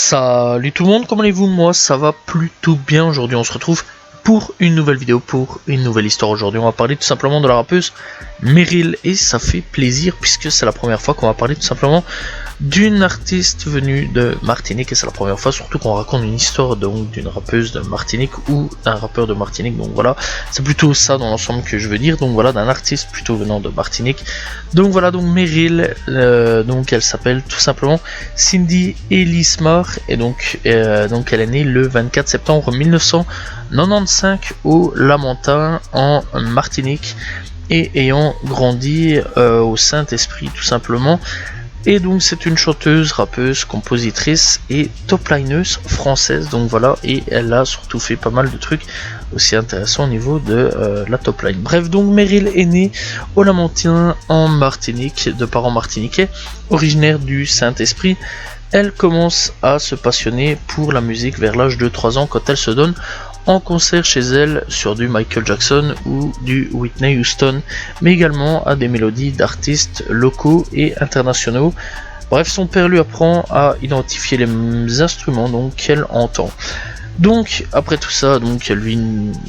Salut tout le monde, comment allez-vous? Moi ça va plutôt bien. Aujourd'hui on se retrouve pour une nouvelle vidéo, pour une nouvelle histoire. Aujourd'hui on va parler tout simplement de la rappeuse Meryl, et ça fait plaisir puisque c'est la première fois qu'on va parler tout simplement d'une artiste venue de Martinique, et c'est la première fois surtout qu'on raconte une histoire donc d'une rappeuse de Martinique ou d'un rappeur de Martinique. Donc voilà, c'est plutôt ça dans l'ensemble que je veux dire, donc voilà, d'un artiste plutôt venant de Martinique. Donc voilà, donc Meryl, donc elle s'appelle tout simplement Cindy Elismar, et donc elle est née le 24 septembre 1995 au Lamentin en Martinique, et ayant grandi au Saint-Esprit tout simplement. Et donc c'est une chanteuse, rappeuse, compositrice et toplineuse française, donc voilà, et elle a surtout fait pas mal de trucs aussi intéressants au niveau de la top line. Bref, donc Meryl est née au Lamentin en Martinique, de parents martiniquais, originaire du Saint-Esprit. Elle commence à se passionner pour la musique vers l'âge de 3 ans, quand elle se donne en concert chez elle sur du Michael Jackson ou du Whitney Houston, mais également à des mélodies d'artistes locaux et internationaux. Bref, son père lui apprend à identifier les instruments donc qu'elle entend. Donc après tout ça, donc elle vit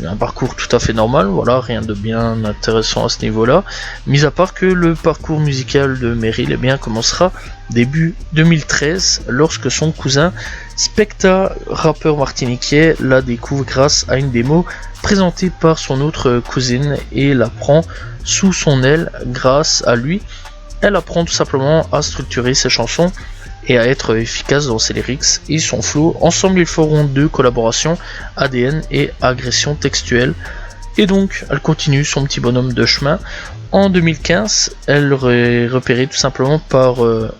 un parcours tout à fait normal, voilà, rien de bien intéressant à ce niveau-là, mis à part que le parcours musical de Meryl commencera début 2013, lorsque son cousin Specta, rappeur martiniquais, la découvre grâce à une démo présentée par son autre cousine et la prend sous son aile. Grâce à lui, elle apprend tout simplement à structurer ses chansons et à être efficace dans ses lyrics et son flow. Ensemble, ils feront 2 collaborations, ADN et Agression textuelle. Et donc, elle continue son petit bonhomme de chemin. En 2015, elle est repérée tout simplement par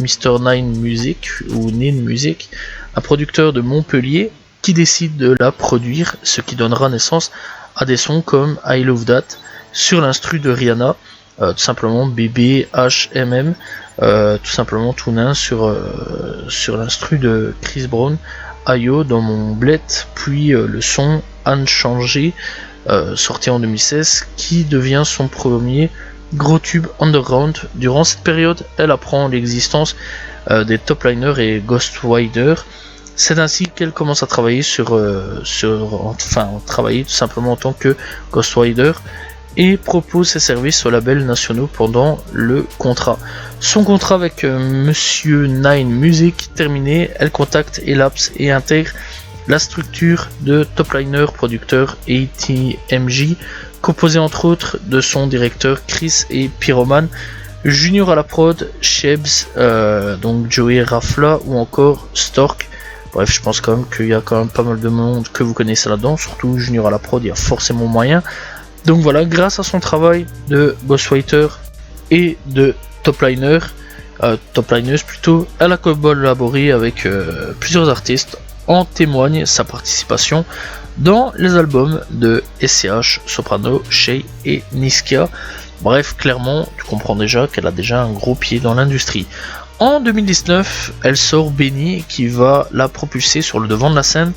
Mr. Nine Music, ou Nine Music, un producteur de Montpellier, qui décide de la produire, ce qui donnera naissance à des sons comme I Love That, sur l'instru de Rihanna, tout simplement BBHMM, tout simplement tout nain sur l'instru de Chris Brown, Ayo dans mon bled, puis le son Unchangé, sorti en 2016, qui devient son premier gros tube underground. Durant cette période, elle apprend l'existence des Topliners et Ghostwriter. C'est ainsi qu'elle commence à travailler travailler tout simplement en tant que Ghostwriter, et propose ses services aux labels nationaux pendant le contrat. Son contrat avec Monsieur Nine Music terminé, elle contacte Elaps et intègre la structure de Topliner producteur ATMJ, composée entre autres de son directeur Chris et Pyroman, Junior à la prod, Shebs, donc Joey Rafla ou encore Stork. Bref, je pense quand même qu'il y a quand même pas mal de monde que vous connaissez là-dedans, surtout Junior à la prod, il y a forcément moyen. Donc voilà, grâce à son travail de ghostwriter et de topliners plutôt, elle a collaboré avec plusieurs artistes. En témoigne sa participation dans les albums de SCH, Soprano, Shay et Niskia. Bref, clairement, tu comprends déjà qu'elle a déjà un gros pied dans l'industrie. En 2019, elle sort Benny, qui va la propulser sur le devant de la scène,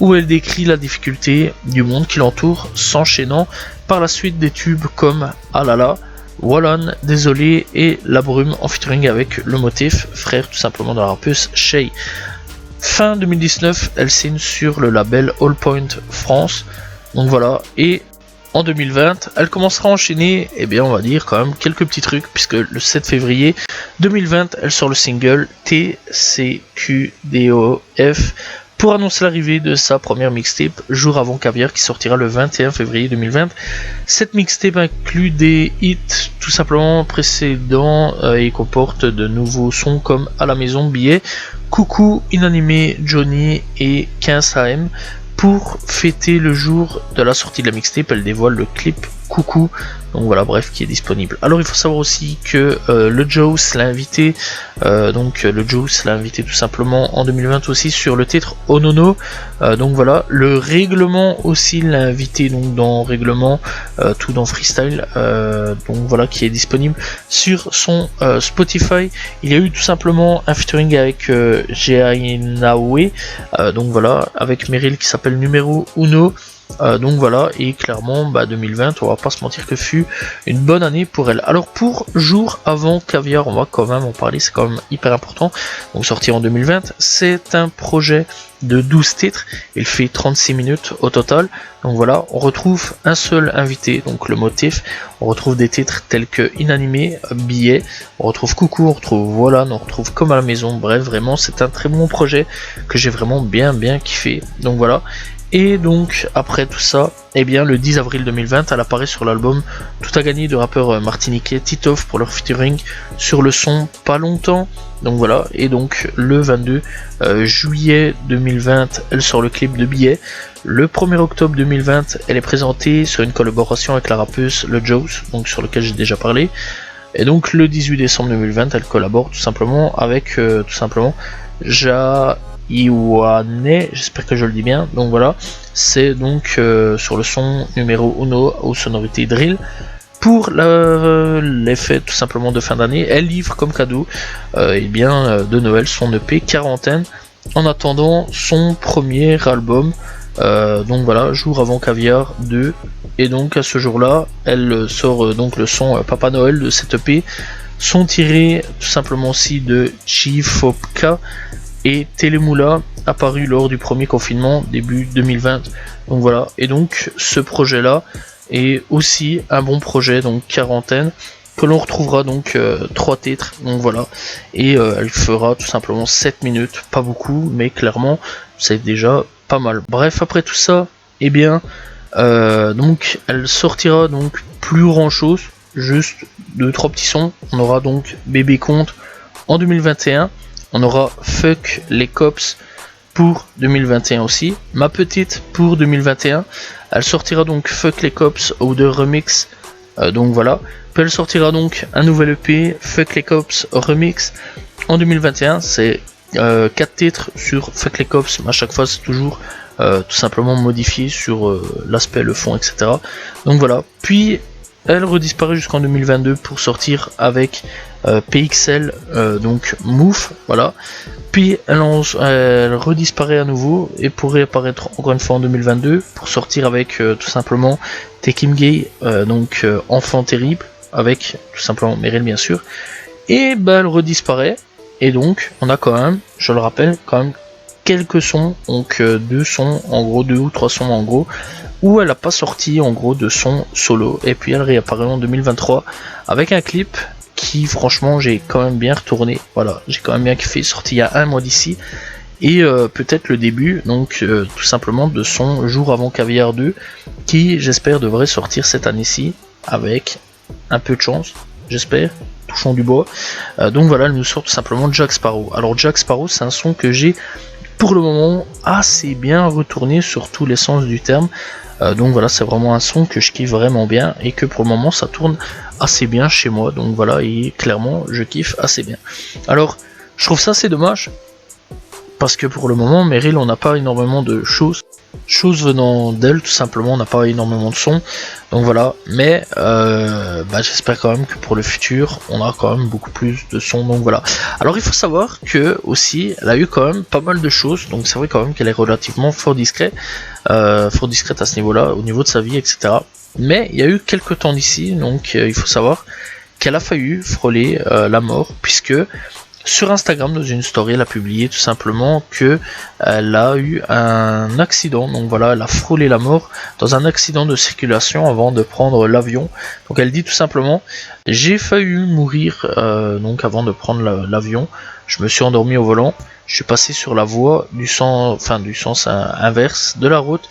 où elle décrit la difficulté du monde qui l'entoure, s'enchaînant par la suite des tubes comme Alala, Wallan, Désolé et La Brume, en featuring avec le motif, frère tout simplement de la rappeuse Shay. Fin 2019, elle signe sur le label All Point France, donc voilà, et en 2020, elle commencera à enchaîner, on va dire quand même quelques petits trucs, puisque le 7 février 2020, elle sort le single TCQDOF, pour annoncer l'arrivée de sa première mixtape, Jour avant Caviar, qui sortira le 21 février 2020. Cette mixtape inclut des hits tout simplement précédents et comporte de nouveaux sons comme À la maison, Billet, Coucou, Inanimé, Johnny et 15 AM. Pour fêter le jour de la sortie de la mixtape, elle dévoile le clip Coucou, donc voilà, bref, qui est disponible. Alors il faut savoir aussi que le Juice l'a invité, tout simplement en 2020 aussi sur le titre Onono, donc voilà, le Règlement aussi l'a invité donc dans Règlement, tout dans Freestyle, donc voilà, qui est disponible sur son Spotify. Il y a eu tout simplement un featuring avec Jainawe, donc voilà, avec Meryl, qui s'appelle Numéro Uno. Donc voilà, et clairement 2020, on va pas se mentir que fut une bonne année pour elle. Alors pour Jour avant Caviar, on va quand même en parler, c'est quand même hyper important. Donc sorti en 2020, c'est un projet de 12 titres, il fait 36 minutes au total. Donc voilà, on retrouve un seul invité, donc le motif, on retrouve des titres tels que Inanimé, Billet, on retrouve Coucou, on retrouve Voilà, on retrouve Comme à la maison, bref, vraiment c'est un très bon projet que j'ai vraiment bien kiffé. Donc voilà. Et donc après tout ça, eh bien le 10 avril 2020, elle apparaît sur l'album Tout a gagné de rappeurs martiniquais Titoff pour leur featuring sur le son Pas longtemps. Donc voilà, et donc le 22 juillet 2020, elle sort le clip de Billet. Le 1er octobre 2020, elle est présentée sur une collaboration avec la rappeuse Le Joes, donc sur lequel j'ai déjà parlé. Et donc le 18 décembre 2020, elle collabore tout simplement avec Iwane, j'espère que je le dis bien. Donc voilà, c'est donc sur le son numéro 1 aux sonorités drill. Pour l'effet tout simplement de fin d'année, elle livre comme cadeau de Noël son EP Quarantaine en attendant son premier album. Donc voilà, Jour avant Caviar 2. Et donc à ce jour-là, elle sort donc le son Papa Noël de cette EP. Sont tirés tout simplement aussi de Chifopka et Télémoula, apparu lors du premier confinement début 2020. Donc voilà, et donc ce projet là est aussi un bon projet, donc Quarantaine, que l'on retrouvera donc 3 titres, donc voilà, et elle fera tout simplement 7 minutes, pas beaucoup, mais clairement c'est déjà pas mal. Bref, après tout ça, eh bien donc elle sortira donc plus grand chose, juste 2-3 petits sons. On aura donc Bébé Compte en 2021. On aura Fuck les Cops pour 2021 aussi. Ma petite pour 2021. Elle sortira donc Fuck les Cops Outer Remix. Donc voilà. Puis elle sortira donc un nouvel EP Fuck les Cops Remix en 2021. C'est 4 titres sur Fuck les Cops. Mais à chaque fois c'est toujours tout simplement modifié sur l'aspect, le fond, etc. Donc voilà. Puis elle redisparaît jusqu'en 2022 pour sortir avec PXL, donc Move, voilà. Puis elle redisparaît à nouveau et pour réapparaître encore une fois en 2022 pour sortir avec tout simplement Tekim Gay, donc Enfant Terrible, avec tout simplement Meryl bien sûr. Et elle redisparaît et donc on a quand même, je le rappelle, quand même quelques sons, donc 2 sons en gros, 2 ou 3 sons en gros, où elle n'a pas sorti en gros de son solo, et puis elle réapparaît en 2023 avec un clip qui franchement j'ai quand même bien retourné, voilà, j'ai quand même bien kiffé, sorti il y a un mois d'ici, et peut-être le début donc tout simplement de son Jour avant Caviar 2 qui j'espère devrait sortir cette année-ci avec un peu de chance, j'espère, touchons du bois. Donc voilà, elle nous sort tout simplement Jack Sparrow. Alors Jack Sparrow c'est un son que j'ai pour le moment assez bien retourné sur tous les sens du terme. Donc voilà, c'est vraiment un son que je kiffe vraiment bien et que pour le moment ça tourne assez bien chez moi. Donc voilà, et clairement je kiffe assez bien. Alors je trouve ça assez dommage parce que pour le moment Meryl on n'a pas énormément de choses venant d'elle, tout simplement on n'a pas énormément de sons, donc voilà, mais j'espère quand même que pour le futur on aura quand même beaucoup plus de sons, donc voilà. Alors il faut savoir que aussi elle a eu quand même pas mal de choses, donc c'est vrai quand même qu'elle est relativement fort discrète à ce niveau là, au niveau de sa vie, etc. Mais il y a eu quelques temps d'ici, donc il faut savoir qu'elle a failli frôler la mort, puisque sur Instagram, dans une story, elle a publié tout simplement que elle a eu un accident. Donc voilà, elle a frôlé la mort dans un accident de circulation avant de prendre l'avion. Donc elle dit tout simplement: j'ai failli mourir donc avant de prendre l'avion. Je me suis endormi au volant. Je suis passé sur la voie du sens inverse de la route,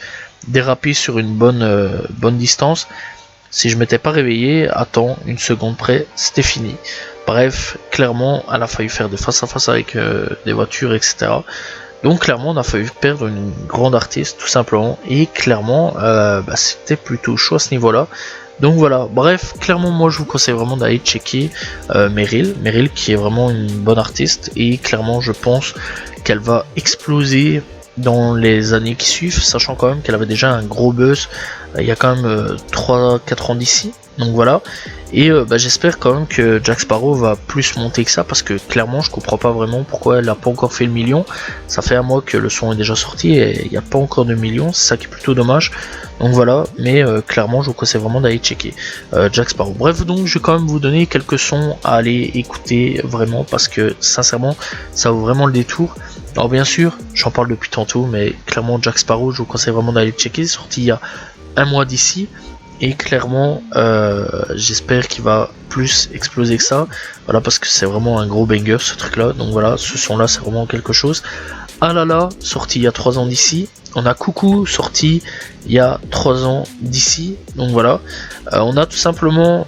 dérapé sur une bonne distance. Si je m'étais pas réveillé à temps, une seconde près, c'était fini. Bref, clairement, elle a failli faire des face-à-face avec des voitures, etc. Donc clairement, on a failli perdre une grande artiste, tout simplement. Et clairement, c'était plutôt chaud à ce niveau-là. Donc voilà, bref, clairement, moi je vous conseille vraiment d'aller checker Meryl qui est vraiment une bonne artiste. Et clairement, je pense qu'elle va exploser dans les années qui suivent, sachant quand même qu'elle avait déjà un gros buzz il y a quand même 3-4 ans d'ici, donc voilà. Et j'espère quand même que Jack Sparrow va plus monter que ça, parce que clairement je comprends pas vraiment pourquoi elle a pas encore fait le million. Ça fait un mois que le son est déjà sorti et il n'y a pas encore de million, c'est ça qui est plutôt dommage. Donc voilà, mais clairement je vous conseille vraiment d'aller checker Jack Sparrow. Bref, donc je vais quand même vous donner quelques sons à aller écouter vraiment, parce que sincèrement ça vaut vraiment le détour. Alors bien sûr, j'en parle depuis tantôt, mais clairement Jack Sparrow je vous conseille vraiment d'aller checker, sorti il y a un mois d'ici. Et clairement j'espère qu'il va plus exploser que ça, voilà, parce que c'est vraiment un gros banger ce truc là. Donc voilà, ce son là c'est vraiment quelque chose. Alala, sorti il y a 3 ans d'ici. On a Coucou, sorti il y a 3 ans d'ici. Donc voilà, on a tout simplement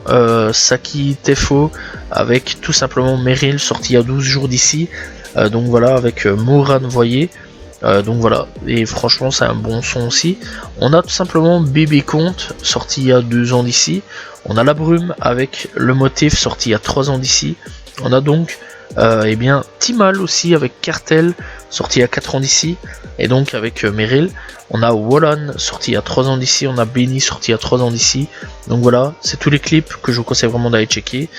Saki Tefo avec tout simplement Meryl, sorti il y a 12 jours d'ici. Donc voilà, avec Moran Voyer. Donc voilà, et franchement c'est un bon son aussi. On a tout simplement Bébé Conte, sorti il y a 2 ans d'ici. On a La Brume avec Le Motif, sorti il y a 3 ans d'ici. On a donc eh bien Timal aussi avec Cartel, sorti il y a 4 ans d'ici. Et donc avec Meryl. On a Wallan, sorti il y a 3 ans d'ici. On a Benny, sorti il y a 3 ans d'ici. Donc voilà, c'est tous les clips que je vous conseille vraiment d'aller checker.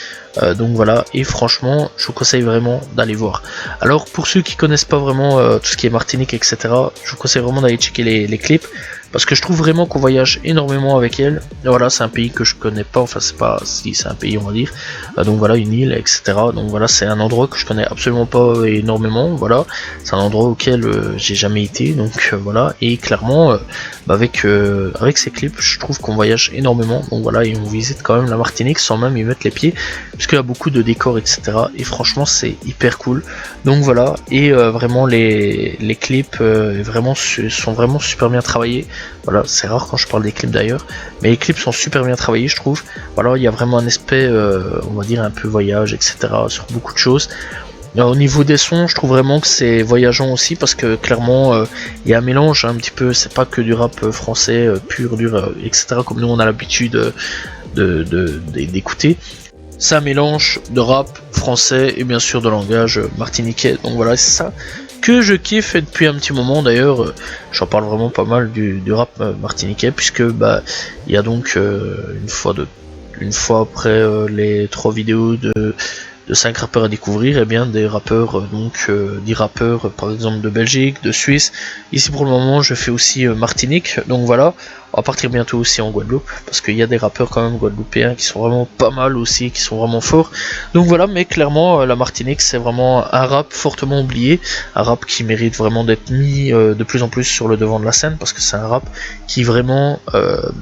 Donc voilà, et franchement je vous conseille vraiment d'aller voir. Alors pour ceux qui connaissent pas vraiment tout ce qui est Martinique, etc., je vous conseille vraiment d'aller checker les clips, parce que je trouve vraiment qu'on voyage énormément avec elle. Et voilà, c'est un pays que je connais pas, enfin c'est pas, si c'est un pays on va dire, donc voilà, une île, etc. Donc voilà, c'est un endroit que je connais absolument pas énormément. Voilà, c'est un endroit auquel j'ai jamais été, donc voilà. Et clairement avec ces clips je trouve qu'on voyage énormément. Donc voilà, et on visite quand même la Martinique sans même y mettre les pieds, parce qu'il y a beaucoup de décors, etc. Et franchement c'est hyper cool. Donc voilà, et vraiment les clips vraiment sont vraiment super bien travaillés. Voilà, c'est rare quand je parle des clips d'ailleurs, mais les clips sont super bien travaillés je trouve. Voilà, il y a vraiment un aspect on va dire un peu voyage, etc. sur beaucoup de choses. Au niveau des sons, je trouve vraiment que c'est voyageant aussi, parce que clairement il y a un mélange un petit peu, c'est pas que du rap français pur, dur, etc. comme nous on a l'habitude d'écouter. C'est un mélange de rap français et bien sûr de langage martiniquais. Donc voilà, c'est ça que je kiffe depuis un petit moment. D'ailleurs j'en parle vraiment pas mal du rap martiniquais, puisque il y a donc une fois après les 3 vidéos de 5 rappeurs à découvrir, et bien des rappeurs, donc 10 rappeurs par exemple de Belgique, de Suisse. Ici pour le moment je fais aussi Martinique, donc voilà, on va partir bientôt aussi en Guadeloupe, parce qu'il y a des rappeurs quand même guadeloupéens qui sont vraiment pas mal aussi, qui sont vraiment forts. Donc voilà, mais clairement la Martinique c'est vraiment un rap fortement oublié, un rap qui mérite vraiment d'être mis de plus en plus sur le devant de la scène, parce que c'est un rap qui vraiment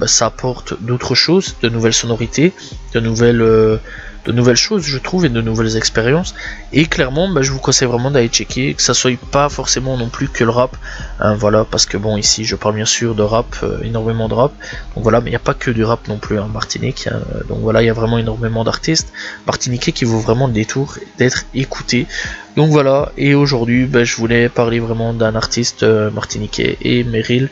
ça apporte d'autres choses, de nouvelles sonorités, de nouvelles choses je trouve, et de nouvelles expériences. Et clairement je vous conseille vraiment d'aller checker, que ça soit pas forcément non plus que le rap, hein, voilà, parce que bon ici je parle bien sûr de rap, énormément de rap, donc voilà, mais il n'y a pas que du rap non plus en Martinique, hein, donc voilà, il y a vraiment énormément d'artistes martiniquais qui vaut vraiment le détour d'être écoutés. Donc voilà, et aujourd'hui je voulais parler vraiment d'un artiste martiniquais, et Meryl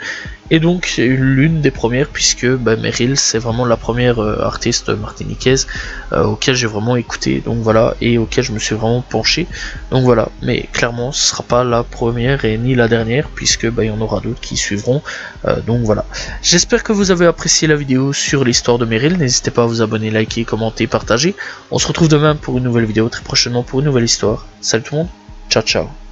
est donc l'une des premières, puisque Meryl c'est vraiment la première artiste martiniquaise auquel j'ai vraiment écouté, donc voilà, et auquel je me suis vraiment penché. Donc voilà, mais clairement ce sera pas la première et ni la dernière, puisque il y en aura d'autres qui suivront. Donc voilà, j'espère que vous avez apprécié la vidéo sur l'histoire de Meryl. N'hésitez pas à vous abonner, liker, commenter, partager. On se retrouve demain pour une nouvelle vidéo, très prochainement pour une nouvelle histoire. Salut tout le monde, ciao ciao.